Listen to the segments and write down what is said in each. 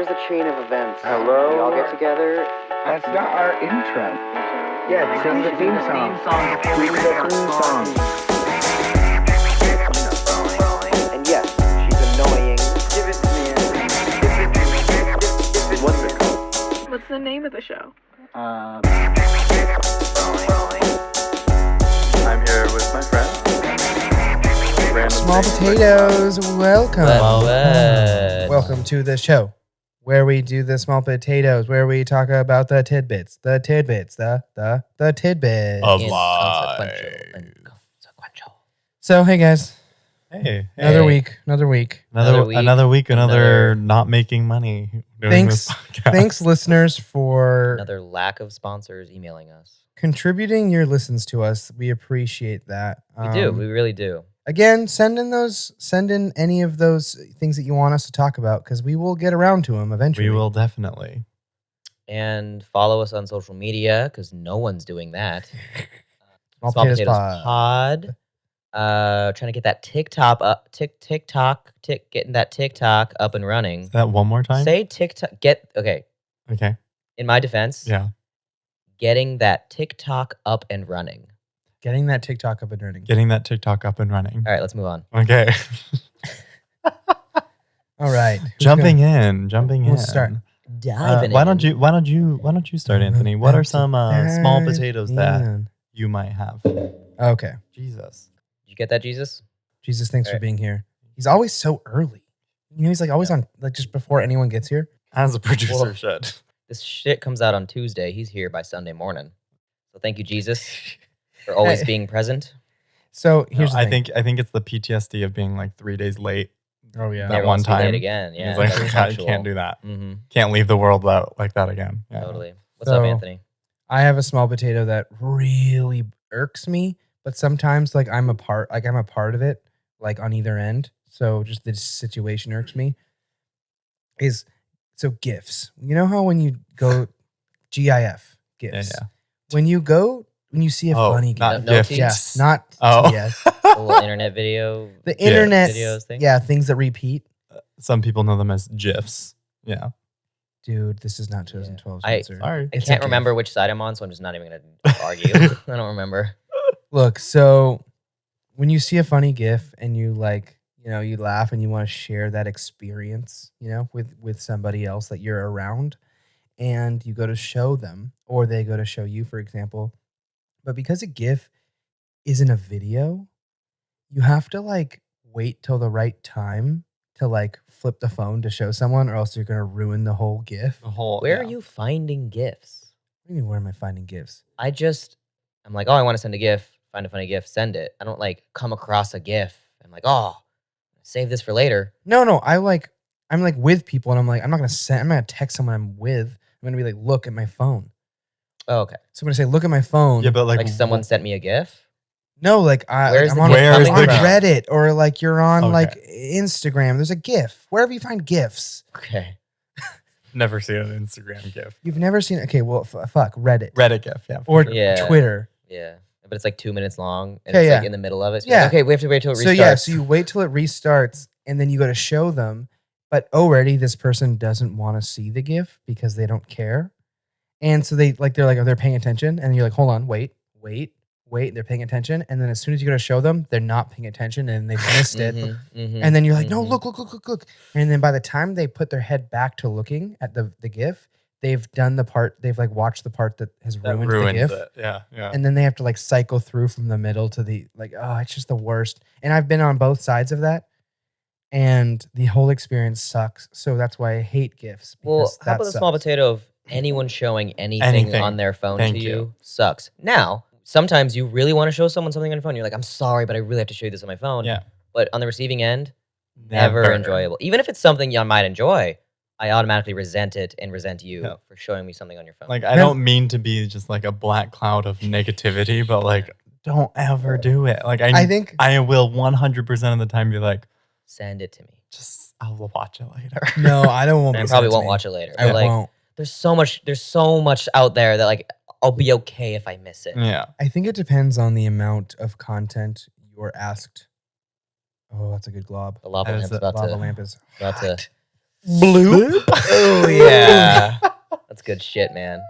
Here's the chain of events. Hello? We all get together. That's not our intro. Yeah, sing the theme song. Sing the theme song. And yes, she's annoying. Give it to me. What's it called? What's the name of the show? I'm here with my friend. Small potatoes, welcome. Welcome to the show where we do the small potatoes, where we talk about the tidbits, the tidbits. Of life. Inconsequential. So, hey guys, Hey, another hey. week, Another week, not making money. Doing this podcast. Thanks, listeners, for Another lack of sponsors emailing us. contributing your listens to us. We appreciate that. We do. We really do. Again, send in any of those things that you want us to talk about, because we will get around to them eventually. We will definitely. And follow us on social media because no one's doing that. Small Small Potatoes Potatoes Pod. Trying to get that TikTok up. Getting that TikTok up and running. Is that one more time? Say TikTok. Okay. Okay. In my defense, Yeah. getting that TikTok up and running. Getting that TikTok up and running. Getting that TikTok up and running. All right, let's move on. Okay. All right. Jumping in. We'll start. Diving why in. don't you start, Anthony? What are some small potatoes that Man. you might have? Okay. Jesus. Did you get that, Jesus? Jesus, thanks for Alright. being here. He's always so early. You know, he's like always on, like just before anyone gets here. As a producer Whoa. should. This shit comes out on Tuesday. He's here by Sunday morning. So thank you, Jesus, for always Hey. being present. So here's the I thing. think it's the PTSD of being like 3 days late. Oh yeah. That Never one wants to be late time. again. Yeah, He's like, very I punctual. can't do that. Mm-hmm. Can't leave the world out like that again. Yeah. Totally. What's up, So- Anthony? I have a small potato that really irks me, but sometimes like I'm a part of it, like on either end. So just the situation irks me. So GIFs. You know how when you go GIF GIFs. Yeah. When you see a funny GIF. not No gifts. teeth? Yeah, not Oh. TS. The little internet video. The internet videos thing? Yeah, things that repeat. Some people know them as GIFs. Yeah. Dude, this is not 2012 I- Spencer. Sorry. I It's can't okay. remember which side I'm on, so I'm just not even going to argue. I don't remember. Look, so when you see a funny GIF and you like, you know, you laugh and you want to share that experience, you know, with somebody else that you're around, and you go to show them, or they go to show you, for example. But because a GIF isn't a video, you have to like wait till the right time to like flip the phone to show someone, or else you're gonna ruin the whole GIF. The whole. Where are you finding GIFs? What do you mean, where am I finding GIFs? I'm like, oh, I want to send a GIF. Find a funny GIF, send it. I don't like come across a GIF. I'm like, oh, save this for later. No, I'm like with people, and I'm gonna text someone I'm with. I'm gonna be like, look at my phone. Oh, okay. So I'm gonna say, look at my phone. Yeah, but Like someone sent me a GIF. No, like Where's I'm the on GIF Where's coming the from? Reddit, or like you're on Okay. like Instagram. There's a GIF. Wherever you find GIFs. Okay. never seen an Instagram GIF. You've never seen. Okay, well, fuck Reddit Reddit GIF. Yeah. or Yeah. Twitter. Yeah. But it's like 2 minutes long. And Okay, it's like yeah. in the middle of it. So you're Yeah. like, okay, we have to wait till it restarts. So yeah, so you wait till it restarts, and then you go to show them, but already this person doesn't want to see the GIF because they don't care, and so they're paying attention, and you're like, hold on, wait, they're paying attention, and then as soon as you go to show them, they're not paying attention and they missed it, and then you're like, no, look, and then by the time they put their head back to looking at the GIF, they've done the part, they've like watched the part that has That ruined the ruins GIF. it. Yeah. Yeah. And then they have to like cycle through from the middle to the like, oh, it's just the worst. And I've been on both sides of that, and the whole experience sucks. So that's why I hate GIFs. Well, because how that about the small sucks. potato of anyone showing anything Anything. on their phone Thank to you you. sucks. Now, sometimes you really want to show someone something on your phone. You're like, I'm sorry, but I really have to show you this on my phone. Yeah. But on the receiving end, never enjoyable. Even if it's something you might enjoy, I automatically resent it and resent you Yeah. for showing me something on your phone. Like, I don't mean to be just like a black cloud of negativity, but like, don't ever do it. Like, I think I will 100% of the time be like, Send it to me. I'll watch it later. no, I don't want. And I probably won't watch it later. I But like, won't. there's so much out there that like I'll be okay if I miss it. Yeah. I think it depends on the amount of content you're asked. Oh, that's a good glob. The lava That is lamp's a about Lava to lamp is about to hot. Bloop. Oh yeah, that's good shit, man.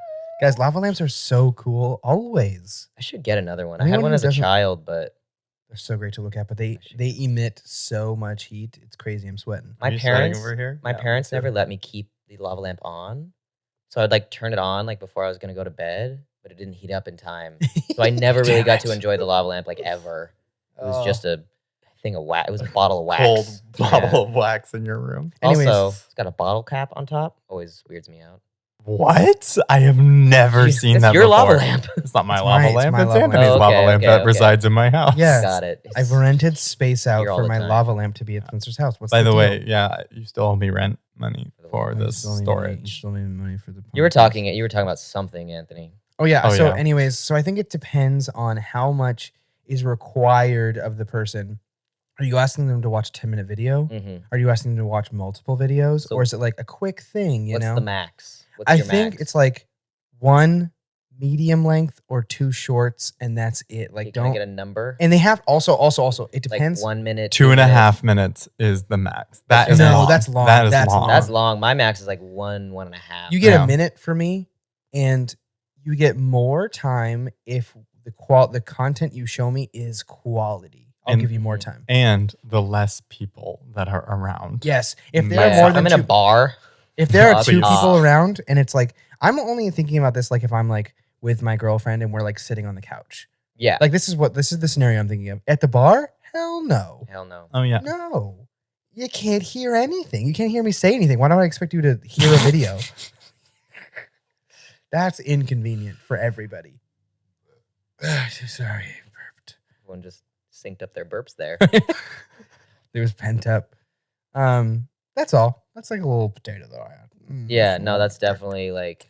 Guys, lava lamps are so cool. Always. I should get another one. I had Anyone one who as a doesn't- child, but They're so great to look at, but they emit so much heat. It's crazy. I'm sweating. my Are you sweating parents, over here? my Yeah, parents me too. never let me keep the lava lamp on, so I'd like turn it on like before I was gonna go to bed, but it didn't heat up in time, so I never really Damn got to it. enjoy the lava lamp like ever. It was Oh. just a thing of wax. It was a bottle of wax. Cold Yeah. bottle of wax in your room. Anyways. Also, it's got a bottle cap on top. Always weirds me out. What? I have never seen It's that your before. lava lamp. It's not my It's lava it's lamp. my It's lava lamp. Anthony's Oh, lava okay, lamp okay, that okay. resides in my house. Yeah. Got it. I've It's rented space out Here all for the my time. lava lamp to be at Spencer's house. What's By the deal? way, yeah, you still owe me rent money for Oh, you this still need money- You storage. still need money for the. You were podcast. talking about something, Anthony. Oh yeah. Oh, So, yeah. anyways, so I think it depends on how much is required of the person. Are you asking them to watch a 10-minute video? Mm-hmm. Are you asking them to watch multiple videos, So or is it like a quick thing? You What's know, the max? What's I your think max? it's like one medium length or two shorts, and that's it. Like, Okay, can I don't. get a number? And they have also. It Like depends. 1 minute, 2.5 minutes is the max. That That's is your No, long. that's long. That is That's long. long. That's long. My max is like 1.5. You get Yeah. a minute for me, and you get more time if the content you show me is quality. I'll And- give you more time. And the less people that are around. Yes, if there Yeah. are more I'm than in two, a bar. if there are Fuck two off. people around, and it's like I'm only thinking about this like if I'm like with my girlfriend and we're like sitting on the couch. Yeah. Like this is the scenario I'm thinking of. At the bar, hell no, Hell no. Oh yeah. no. You can't hear anything. You can't hear me say anything. Why do I expect you to hear a video? That's inconvenient for everybody. So sorry, I burped. Everyone just synced up their burps there. It was pent up. That's all. That's like a little potato that I had. Yeah, Just a no, little that's potato. definitely like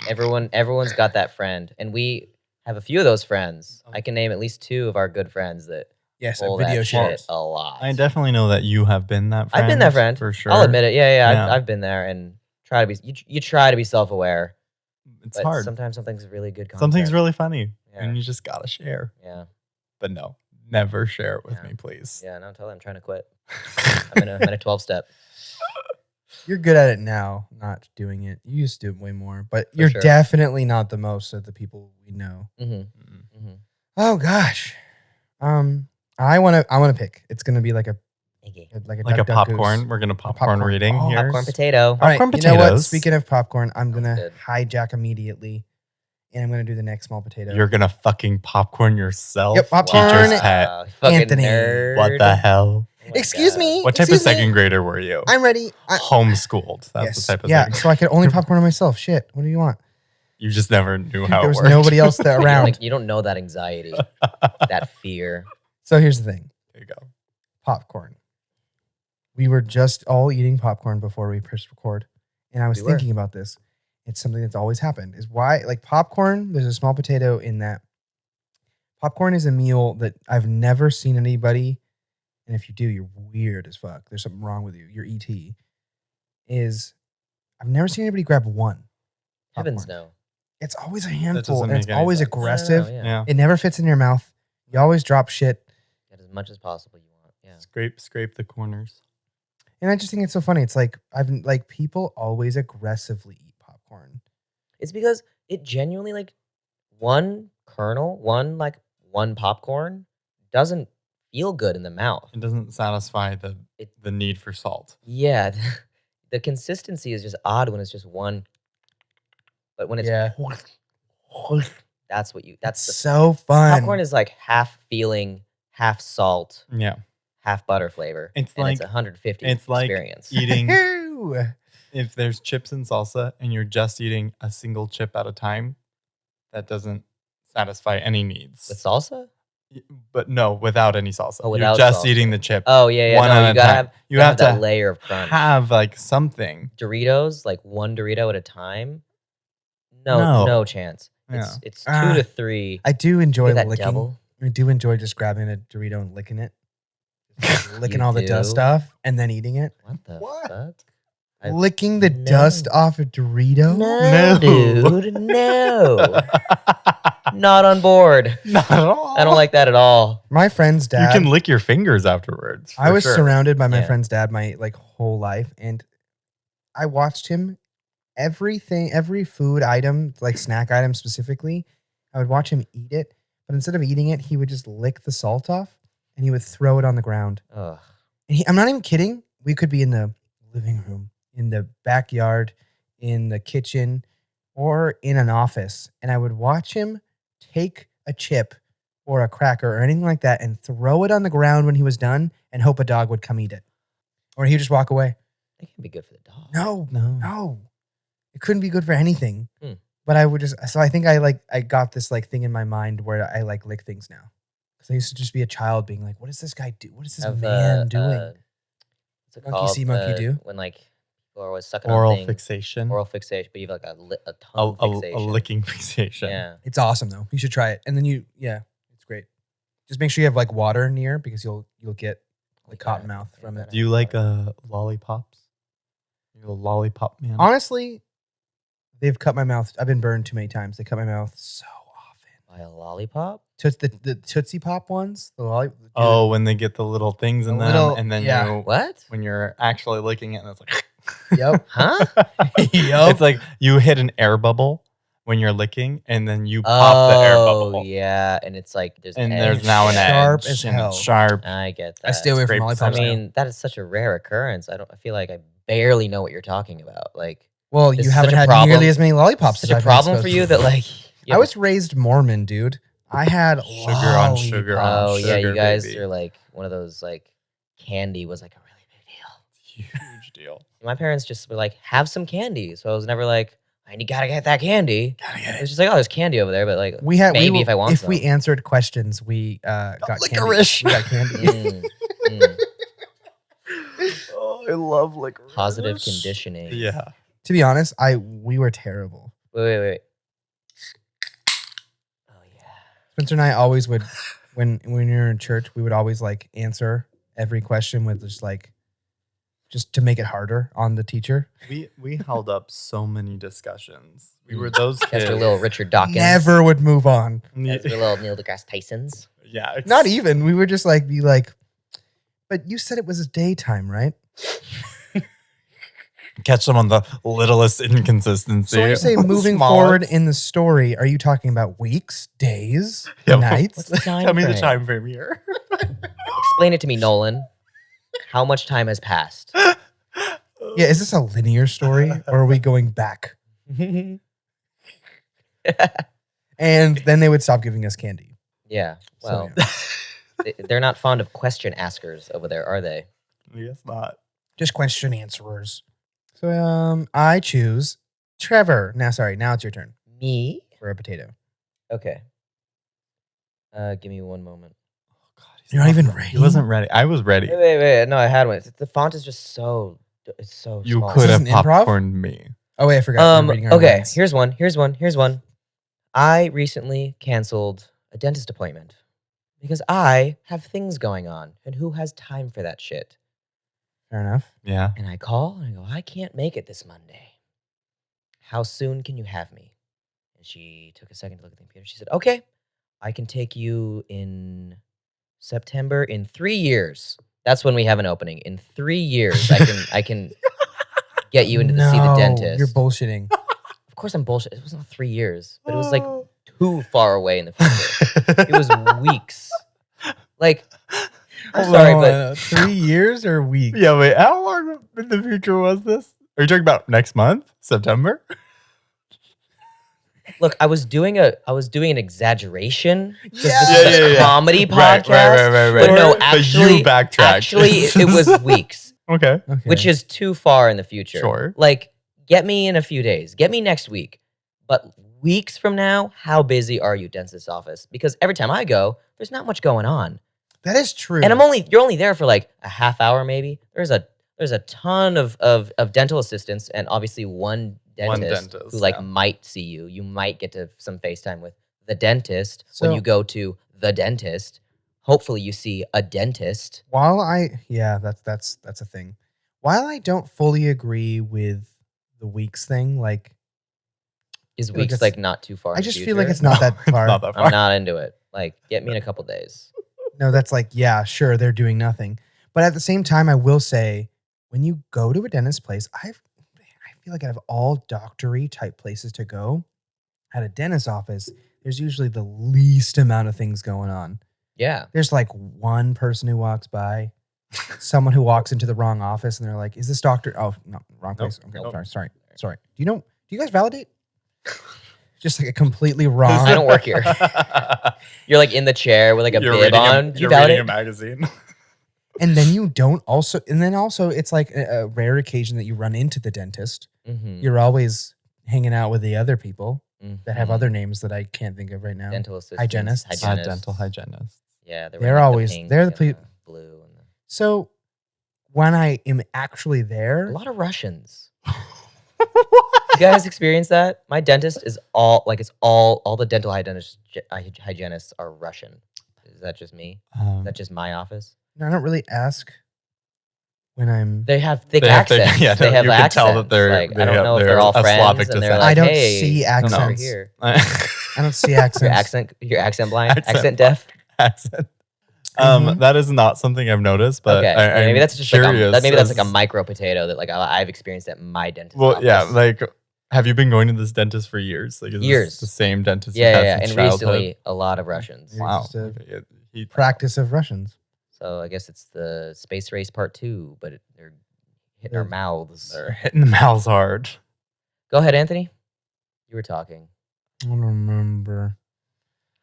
everyone's got that friend, and we have a few of those friends. I can name at least 2 of our good friends that Yes, pull a video that shit. shit a lot. I definitely know that you have been that friend. I've been that friend for sure. I'll admit it. Yeah. Yeah. I've been there and try to be. You try to be self-aware. It's But hard. sometimes something's really good content. Something's really funny, Yeah. and you just gotta share. Yeah. But no, never share it with Yeah. me, please. Yeah. No, tell them I'm trying to quit. I'm in a 12-step. You're good at it now, not doing it. You used to do it way more, but you're sure. definitely not the most of the people we know. Mm-hmm. Mm. Mm-hmm. Oh gosh. I wanna pick. It's gonna be like a Like a duck, duck, popcorn. goose. We're gonna popcorn, popcorn. reading Oh, here. Popcorn potato. All right, Popcorn you know what? potatoes. Speaking of popcorn, I'm gonna good. hijack immediately, and I'm gonna do the next small potato. You're gonna fucking popcorn yourself. Yep, popcorn. Teacher's pet. Wow, fucking Anthony. nerd. What the hell? Oh my Excuse God. me. What type excuse of me. second grader were you? I'm ready. Homeschooled. That's yes, the type of yeah. second. So I could only popcorn on myself. Shit. What do you want? You just never knew how There it was worked. nobody else there You don't, around. like, you don't know that anxiety, that fear. So here's the thing. There you go. Popcorn. We were just all eating popcorn before we pressed record. And I was We were. thinking about this. It's something that's always happened. Is why, like popcorn, there's a small potato in that. Popcorn is a meal that I've never seen anybody, and if you do, you're weird as fuck. There's something wrong with you. Your ET is, I've never seen anybody grab one. Heavens popcorn. no. It's always a handful, doesn't and it's make any always sense. aggressive. No, yeah. Yeah. It never fits in your mouth. You always drop shit. Get as much as possible you want. Yeah. Scrape the corners. And I just think it's so funny. It's like people always aggressively eat popcorn. It's because it genuinely like one kernel, one popcorn doesn't feel good in the mouth. It doesn't satisfy It- the need for salt. Yeah. The consistency is just odd when it's just one. But when it's Yeah. that's That's the so fun. popcorn is like half feeling, half salt, Yeah. half butter flavor. It's and like- it's 150 it's like experience. eating Ew. if there's chips and salsa and you're just eating a single chip at a time, that doesn't satisfy any needs. With salsa? But no, without any salsa. Oh, you're without just salsa. eating the chip. Oh yeah. One No, at you a gotta time. have You have that to layer of crunch. have like something. Doritos, like one Dorito at a time. No, No. chance. Yeah. It's Ah, 2 to 3. I do enjoy Get that licking. double. I do enjoy just grabbing a Dorito and licking it. Just licking You all the dust do? off and then eating it. What the What? fuck? I- Licking the No. dust off a Dorito? No, No. dude, no. Not on board. Not at all. I don't like that at all. My friend's dad. You can lick your fingers afterwards. I was sure. surrounded by my Yeah. friend's dad my whole life, and I watched him every food item, like snack item specifically. I would watch him eat it, but instead of eating it, he would just lick the salt off and he would throw it on the ground. Ugh. And I'm not even kidding. We could be in the living room, in the backyard, in the kitchen, or in an office, and I would watch him take a chip or a cracker or anything like that and throw it on the ground when he was done and hope a dog would come eat it. Or he'd just walk away. That can be good for the dog. No. It couldn't be good for anything. Hmm. But I would just, so I think I got this thing in my mind where I lick things now. Because I used to just be a child being like, what does this guy do? What is this man doing? What's it Monkey called? see, monkey do? When people are always sucking Oral on things. fixation. Oral fixation, but you have a tongue fixation. A licking fixation. Yeah. It's awesome though. You should try it. And then it's great. Just make sure you have water near because you'll get cotton mouth from it. Do you like lollipops? You're a lollipop man. Honestly, they've cut my mouth. I've been burned too many times. They cut my mouth so often. By a lollipop? The Tootsie Pop ones. Oh, when they get the little things in The them, little- and then yeah. What? when you're actually licking it, and it's like, Yep. Huh? Yup. It's like you hit an air bubble when you're licking, and then you pop the air bubble, Yeah, and it's like there's and edge. there's now an Sharp edge, as and hell. it's sharp. I get that. I stay away from Scrape lollipops. I now. mean, that is such a rare occurrence. I feel like I barely know what you're talking about. Like, Well, This you is haven't such a had problem. nearly as many lollipops. such as a I've been problem for exposed you to. that like I was raised Mormon, dude. I had Sugar on sugar on Oh yeah, sugar, you guys baby. are like one of those candy was like a really big deal. Huge deal. My parents just were like, have some candy. So I was never like, you gotta get that candy. It was just like, oh, there's candy over there, but like maybe if I want if some. we answered questions, we got licorice. Candy. We got candy. Mm, mm. Oh, I love licorice. Positive conditioning. Yeah. To be honest, we were terrible. Wait. Oh yeah. Spencer and I always would, when we were in church, we would always answer every question with just to make it harder on the teacher. We held up so many discussions. We were those That's kids. your little Richard Dawkins. Never would move on. That's your little Neil deGrasse Tysons. Yeah. it's- Not even. We would just be like, but you said it was daytime, right? Catch them on the littlest inconsistency. So when you say moving Smallest. forward in the story, are you talking about weeks, days, Yeah, nights? What's the time Tell me the frame? time frame here. Explain it to me, Nolan. How much time has passed? Yeah, is this a linear story or are we going back? And then they would stop giving us candy. Yeah. So, Well, they're not fond of question askers over there, are they? I guess not. just question answerers. So I choose Trevor. Now it's your turn Me? for a potato. Okay. Give me one moment. Oh, God, he's You're not even He ready? wasn't ready. I was ready. Wait. No, I had one. The font is just so. It's so You small. could This have is an improv? popcorned me. Oh wait, I forgot. We're reading our Okay. minds. Here's one. I recently canceled a dentist appointment because I have things going on, and who has time for that shit? Fair enough. Yeah. And I call and I go, I can't make it this Monday. How soon can you have me? And she took a second to look at the computer. She said, okay, I can take you in September in 3 years. That's when we have an opening. In 3 years, I can get you in to see the No, dentist. You're bullshitting. Of course I'm bullshit. It was not 3 years, but it was too far away in the future. It was weeks. I'm sorry, but 3 years or weeks? Yeah, wait. How long in the future was this? Are you talking about next month? September? look, I was doing an exaggeration. 'Cause Yeah. this is a Yeah. comedy podcast. Right. But no, But actually, you backtracked. it was weeks, Okay. Okay. which is too far in the future. Sure. Get me in a few days. Get me next week. But weeks from now, how busy are you, dentist's office? Because every time I go, there's not much going on. that is true. And you're only there for a half hour maybe. There's a ton of dental assistants and obviously one dentist who yeah. might see you. You might get to some FaceTime with the dentist So- when you go to the dentist. Hopefully you see a dentist. that's a thing. While I don't fully agree with the weeks thing, Is feel like weeks it's- like not too far? I in the just feel like future? it's not that It's far. not that far. I'm not into it. Like, get me in a couple days. No, that's like, yeah, sure, they're doing nothing. But at the same time, I will say, when you go to a dentist place, I feel like out of all doctory type places to go, at a dentist office, there's usually the least amount of things going on. Yeah. There's like one person who walks by, someone who walks into the wrong office, and they're like, "Is this doctor?" Oh, no, wrong place. Okay, Nope. sorry. Do you guys validate? Just like a completely wrong. I don't work here. You're like in the chair with like a You're bib reading on. Do you you're reading validate? a magazine. And then you don't also, and then also, it's like a rare occasion that you run into the dentist. Mm-hmm. You're always hanging out with the other people that have Mhm. other names that I can't think of right now. dental assistants, Hygienists. Dental hygienist. Yeah, They're wearing, like, always- pink they're the and ple- blue and So when I am actually a there, lot of Russians. You guys experience that? My dentist is all like it's all the dental hygienists are Russian. Is that just me? Is that just my office? I don't really ask when I'm. They have thick They have thick- accents. yeah, they have you can accents. tell that they're- like, they I don't have- know if they're they're all a friends. Slavic and they're descent. like, I don't hey, see come over accents. here. I don't see accents. You're accent blind, Accent accent deaf. accent. Mhm. That is not something I've noticed, but Okay, yeah, maybe I'm that's just curious like maybe that's like a as- micro potato that like I've experienced at my dentist. Well, yeah, office. like, have you been going to this dentist for years? Like, is this Years. the same dentist? yeah, you've had yeah, since and childhood? recently a lot of Russians. Yeah. Wow. Just a Okay, yeah, he- Practice of Russians. So I guess it's the space race part 2, but they're hitting our They're- mouths. They're hitting the mouths hard. Go ahead, Anthony. You were talking. I don't remember.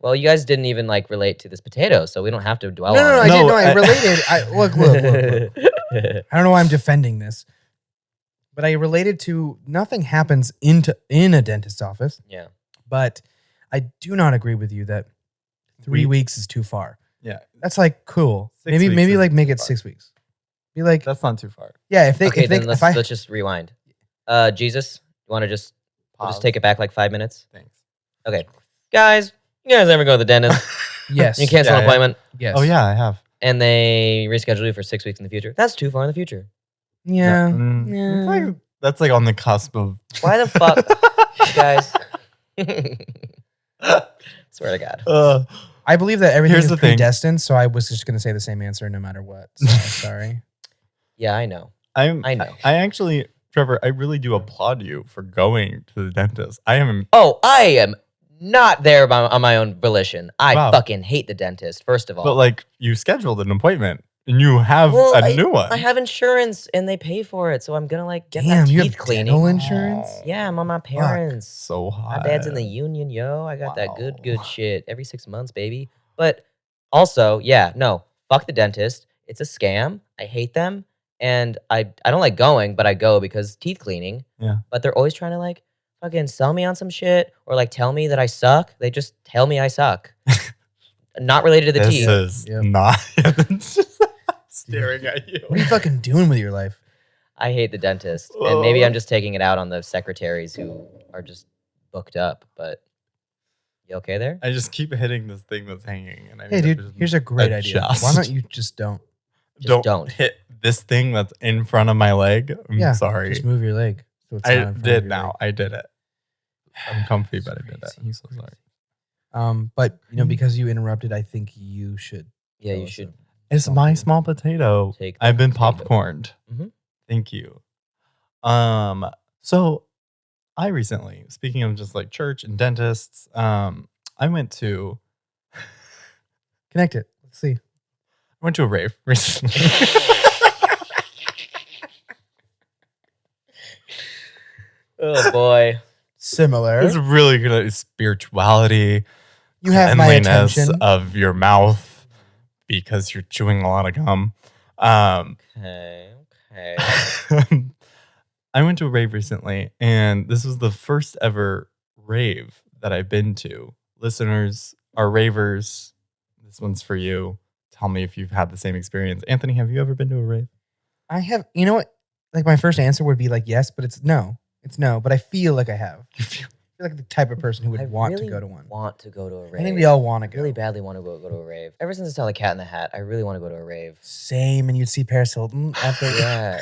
Well, you guys didn't even like relate to this potato, so we don't have to dwell No, on I it. didn't No, know. I I- related. Look. I don't know why I'm defending this, but I related to nothing happens in a dentist's office. Yeah. But I do not agree with you that 3 We- weeks is too far. Yeah, That's like cool. 6 Maybe weeks is like make too it far. 6 weeks. Be like, that's not too far. yeah. If they Okay, if they then let's, if I let's just rewind. Jesus, you want to just we'll just Pause. take it back like 5 minutes? Thanks. Okay. Guys, you guys ever go to the dentist? yes You cancel Yeah, an yeah. appointment yes Oh yeah, I have. and they reschedule you for 6 weeks in the future. That's too far in the future. yeah. It's like, that's like on the cusp of. Why the fuck, guys? Swear to God. I believe that everything Here's is the thing. predestined, so I was just gonna say the same answer no matter what. So sorry. Yeah, I know. I know. I actually, Trevor, I really do applaud you for going to the dentist. I am. Oh, I am not there on my own volition. I Wow. fucking hate the dentist, first of all. But like, you scheduled an appointment and you have Well, a new one. I have insurance and they pay for it, so I'm gonna like get Damn, my you teeth have cleaning. dental insurance. Yeah, I'm on my parents. so My hot. dad's in the union, yo. I got that good Wow. shit every 6 months, baby. But also, yeah, no, fuck the dentist. It's a scam. I hate them. And I don't like going, but I go because teeth cleaning. Yeah. But they're always trying to like fucking sell me on some shit or like tell me that I suck. They just tell me I suck. Not related to the This teeth. is Yep. not. It's just staring at you. What are you fucking doing with your life? I hate the dentist. And maybe Oh. I'm just taking it out on the secretaries who are just booked up. But you okay there? I just keep hitting this thing that's hanging. And I Hey, need to dude, just here's a great idea. Why adjust. don't you just don't? Just don't. hit this thing that's in front of my leg. I'm Yeah, sorry. Just move your leg. So it's not I in front of did your now. leg. I did it. I'm comfy, but I did it. Crazy, I'm so sorry. But because you interrupted, I think you should. Yeah, tell you us should. It's something. my small potato. Take I've been the- popcorned. Mhm. Thank you. So I recently, speaking of just like church and dentists, I went to Connect it. Let's see. a rave recently. Oh boy. Similar. It's really good at spirituality, You have my cleanliness attention. of your mouth because you're chewing a lot of gum. Okay. I went to a rave recently, and this was the first ever rave that I've been to. Listeners are ravers. This one's for you. Tell me if you've had the same experience. Anthony, have you ever been to a rave? I have. You know what? Like my first answer would be like yes, but it's no. It's no. But I feel like I have. I feel like the type of person who would I want really to go to one. Want to go to a rave. I think we all want to go. really badly want to go to a rave. Ever since I saw the Cat in the Hat, I really want to go to a rave. Same, and you'd see Paris Hilton at the. Yeah.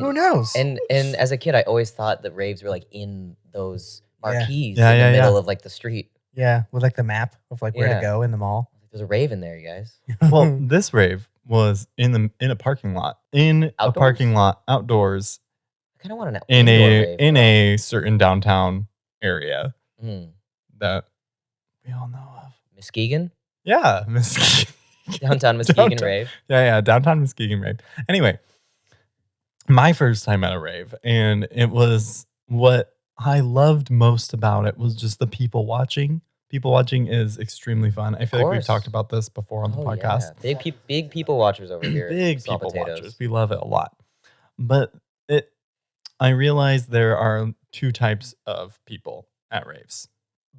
Who knows? And as a kid, I always thought that raves were like in those Yeah. marquees Yeah, in yeah, the middle yeah. of like the street. Yeah, with like the map of like where Yeah. to go in the mall. There's a rave in there, you guys. Well, this rave was in a parking lot. In a Outdoors? parking lot outdoors I kind of want an in indoor a rave. in a certain downtown area Hmm. that we all know of. Muskegon? Yeah, Muskegon. Downtown Muskegon Downtown. rave. Yeah, downtown Muskegon rave. Anyway, my first time at a rave, and it was what I loved most about it was just the people watching. People watching is extremely fun. I feel like we've course. talked about this before on the Oh, podcast. yeah. Big people watchers over here. Big Small people potatoes. watchers. We love it a lot. But I realized there are two types of people at raves.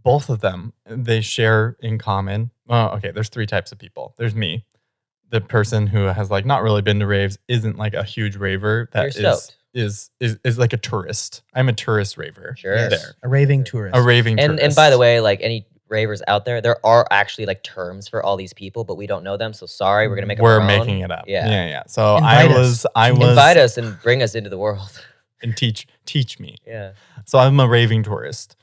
Both of them, they share in common. Okay, there's three types of people. There's me, the person who has like not really been to raves, isn't like a huge raver. That You're stoked. is like a tourist. I'm a tourist raver. Sure. Yes, There. a raving tourist. A raving And tourist. by the way, like any ravers out there, there are actually like terms for all these people, but we don't know them. So sorry, we're gonna make them we're our own. making it up. Yeah. Yeah. So Invite I us. was Invite us and bring us into the world. and teach me. Yeah. So I'm a raving tourist.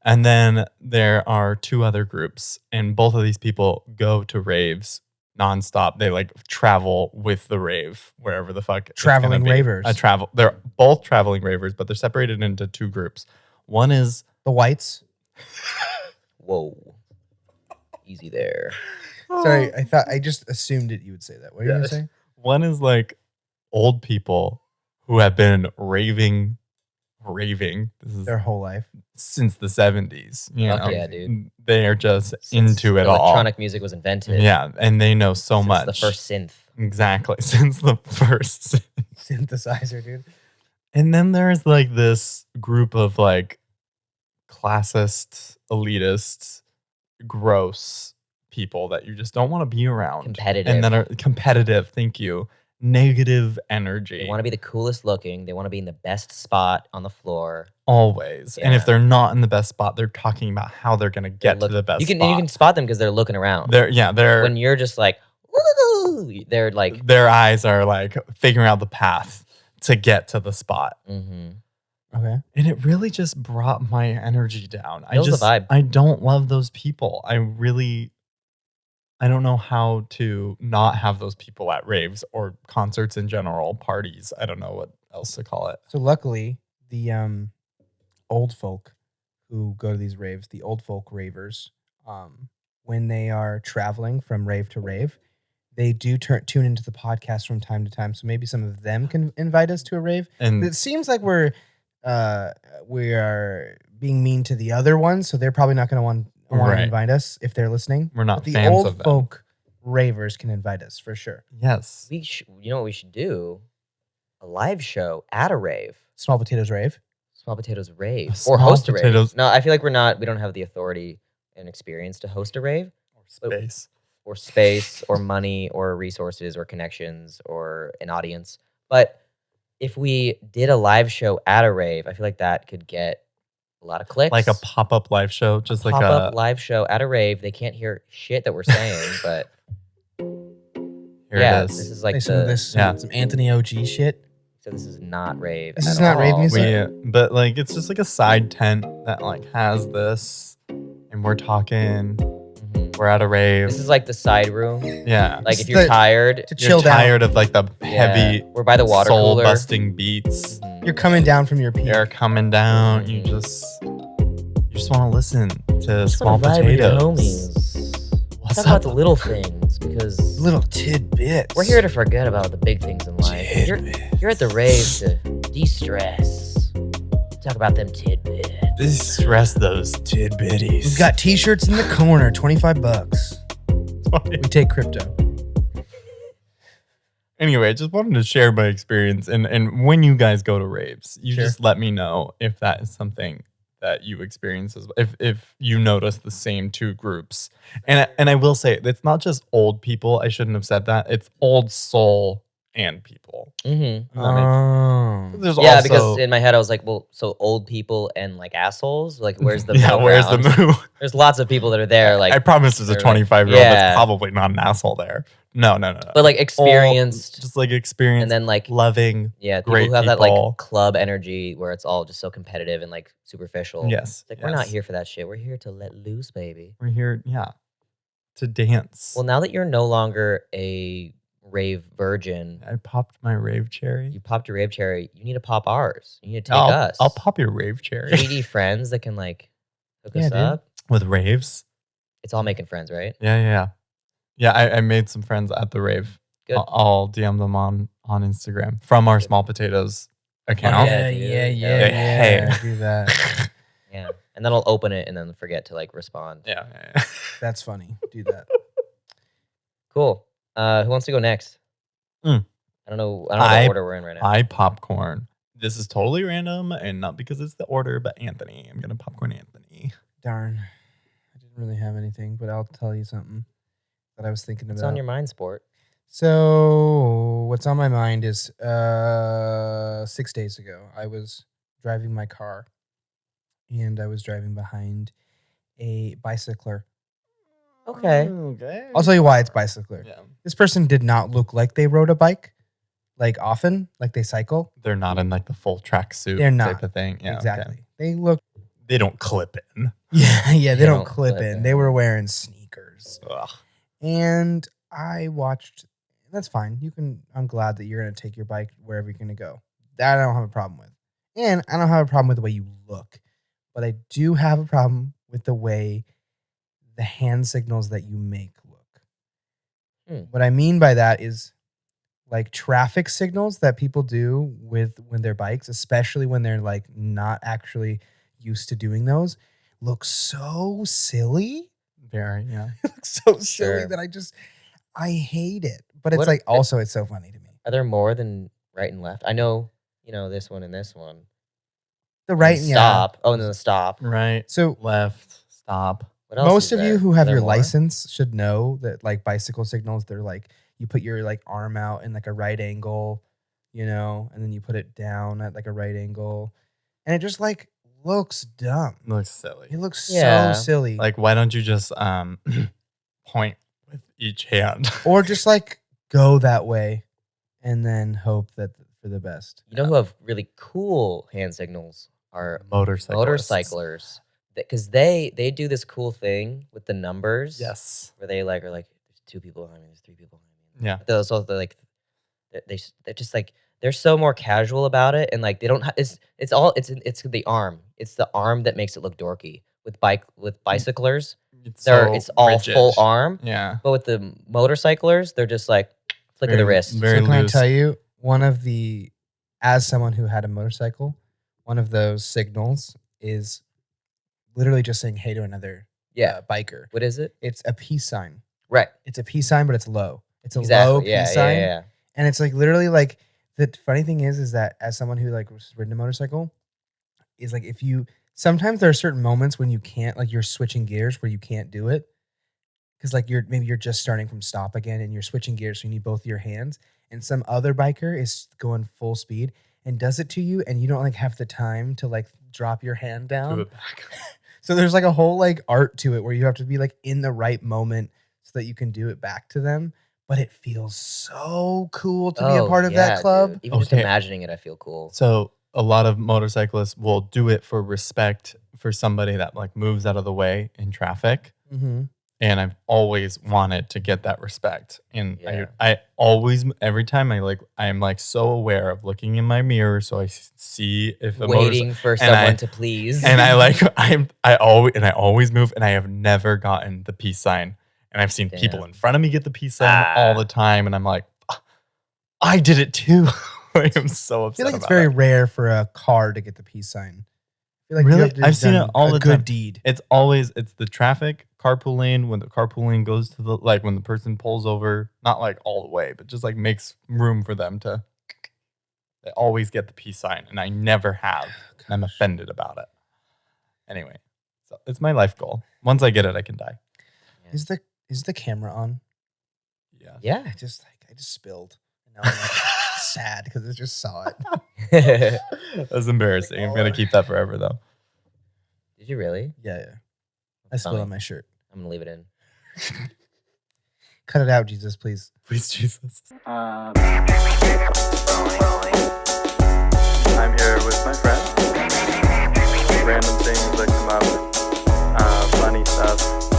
And then there are two other groups, and both of these people go to raves nonstop. They like travel with the rave wherever the fuck it's gonna Traveling be. ravers. They're both traveling ravers, but they're separated into two groups. One is The whites. Whoa. Easy there. Sorry, I just assumed that you would say that. What are you Yeah. gonna say? one is like old people who have been raving. This is Their whole life. since the 70s. You Fuck know? yeah, dude. They are just Since into it all. electronic music was invented. Yeah, and they know so Since much. The first synth. Exactly. Since the first. Synthesizer, dude. And then there's like this group of like classist, elitist, gross people that you just don't want to be around. Competitive. And that are competitive. Thank you. Negative energy. They want to be the coolest looking. They want to be in the best spot on the floor. Always. And Yeah. if they're not in the best spot, they're talking about how they're going to get Look- to the best you can spot. you can spot them because they're looking around. They're When you're just like, woo, they're like, their eyes are like figuring out the path to get to the spot. mm-hmm. Okay. And it really just brought my energy down. Feels the vibe. I don't love those people. I don't know how to not have those people at raves or concerts in general, parties. I don't know what else to call it. So luckily, the old folk who go to these raves, the old folk ravers, when they are traveling from rave to rave, they do tune into the podcast from time to time. So maybe some of them can invite us to a rave. And It seems like we are being mean to the other ones, so they're probably not going to want Right. to invite us if they're listening. we're not But the fans old of them. folk ravers can invite us for sure. Yes. You know what we should do? A live show at a rave. Small Potatoes Rave. Small Potatoes rave. A Or host a Small Potatoes- rave. No, I feel like we don't have the authority and experience to host a rave. Space. Or space or money or resources or connections or an audience. But if we did a live show at a rave, I feel like that could get a lot of clicks. Like a pop-up live show, just like pop-up a live show at a rave. They can't hear shit that we're saying, but here yeah, it this is. is like Play some of this, Yeah. some Anthony OG shit. So this is not rave. This at is not rave all. music? But like it's just like a side tent that like has this, and we're talking. Mhm. We're at a rave. This is like the side room. Yeah. Like This if is you're the- tired, To You're chill down. tired of like the heavy, we're by the water cooler. soul-busting beats. Mhm. You're coming down from your peak. They're coming down. You just want to listen to Just Small wanna vibe with your Potatoes. homies. What's Talk up? about the little things because Little tidbits. we're here to forget about the big things in life. You're at the rave to de-stress. Talk about them tidbits. Stress those tidbitties. We've got t-shirts in the corner, $25. We take crypto. Anyway, I just wanted to share my experience. And when you guys go to raves, you Sure. just let me know if that is something that you experience as well. If you notice the same two groups. And I will say, it's not just old people. I shouldn't have said that. It's old soul and people. Mm-hmm. There's Yeah, also, because in my head I was like, well, so old people and like assholes, like where's the yeah, middle where's ground? the move? There's lots of people that are there. Like I promise there's a they're like, 25-year-old yeah. that's probably not an asshole there. No. But like All- experienced, just like experienced, and then like loving. yeah, people great who have that people. like club energy where it's all just so competitive and like superficial. Yes. It's like we're not yes. here for that shit. We're here to let loose, baby. We're here, to dance. Well, now that you're no longer a rave virgin, I popped my rave cherry. you popped your rave cherry. You need to pop ours. You need to take us. I'll pop your rave cherry. 3D friends that can like hook Yeah, us dude. up. With raves. It's all making friends, right? Yeah. I made some friends at the rave. Good. I'll DM them on Instagram from our Small Potatoes account. yeah, Yeah, dude. yeah, Hey. yeah. Do that. Yeah. And then I'll open it and then forget to like respond. Yeah. That's funny. Do that. Cool. Who wants to go next? Mm. I don't know what order we're in right now. I popcorn. This is totally random and not because it's the order, but Anthony. I'm gonna popcorn Anthony. Darn. I didn't really have anything, but I'll tell you something that I was thinking What's about. on your mind, sport? So what's on my mind is 6 days ago, I was driving my car and I was driving behind a bicycler. Okay. I'll tell you why it's bicycler. Yeah. This person did not look like they rode a bike, like often, like they cycle. They're not in like the full track suit They're type not. of thing. Yeah. Exactly. Okay. They look. They don't clip in. Yeah. They don't don't clip clip in. in. They were wearing sneakers, Ugh. and I watched. That's fine. I'm glad that you're gonna take your bike wherever you're gonna go. That I don't have a problem with, and I don't have a problem with the way you look, but I do have a problem with the way the hand signals that you make look. What I mean by that is like traffic signals that people do with when their bikes, especially when they're like not actually used to doing those, look so silly. Very, yeah. It looks so silly Sure. that I hate it. But it's What- like also it's so funny to me. Are there more than right and left? I know, this one and this one. The right And and yeah. stop. Oh, and then the stop. Right. So Left. Stop. What else? most is of you there? who Are have there your more? license should know that like bicycle signals, they're like you put your like arm out in like a right angle, and then you put it down at like a right angle. And it just like looks dumb. Looks silly. It looks Yeah. so silly. Like, why don't you just point with each hand? Or just like go that way and then hope that for the best. You know who have really cool hand signals are motorcyclers. Because they do this cool thing with the numbers. Yes. Where they like are like, there's 2 people behind me, there's 3 people behind me. Yeah. But they're also like, they're just like, they're so more casual about it, and like they don't. It's the arm. It's the arm that makes it look dorky. With bicyclers, it's all rigid. full arm. Yeah. But with the motorcyclers, they're just like flick of the Very- wrist. very So can loose. I tell you, as someone who had a motorcycle, one of those signals is literally just saying hey to another Yeah. biker. What is it? It's a peace sign. Right. It's a peace sign, but it's low. It's a Exactly. low Yeah, peace sign. yeah. And it's like literally like the funny thing is that as someone who like was ridden a motorcycle, is like sometimes there are certain moments when you can't, like you're switching gears where you can't do it. Cause like maybe you're just starting from stop again and you're switching gears. So you need both of your hands, and some other biker is going full speed and does it to you. And you don't like have the time to like drop your hand down. Do it back. So there's like a whole like art to it where you have to be like in the right moment so that you can do it back to them. But it feels so cool to be a part of that club. Dude. Even just Okay. imagining it, I feel cool. So a lot of motorcyclists will do it for respect for somebody that like moves out of the way in traffic. Mm-hmm. And I've always wanted to get that respect. And Yeah. I always, every time I'm like so aware of looking in my mirror so I see if a Waiting for someone to please. and I always move, and I have never gotten the peace sign. And I've seen people Damn. in front of me get the peace sign all the time, and I'm like, I did it too. I am so I upset. feel like it's about very it. rare for a car to get the peace sign. I feel like you Really? have to have I've seen done it all a the good time. deed. It's the traffic carpool lane, when the carpool lane goes to the, like when the person pulls over, not like all the way, but just like makes room for them to, they always get the peace sign, and I never have. And I'm offended about it. Anyway, so it's my life goal. Once I get it, I can die. Is the camera on? Yeah. Yeah. I just spilled. And now I'm like sad because I just saw it. That's embarrassing. I'm gonna keep that forever though. Did you really? Yeah. I That's spilled funny. on my shirt. I'm gonna leave it in. Cut it out, Jesus, please. Please, Jesus. Um, I'm here with my friend. Random things that come up, funny stuff.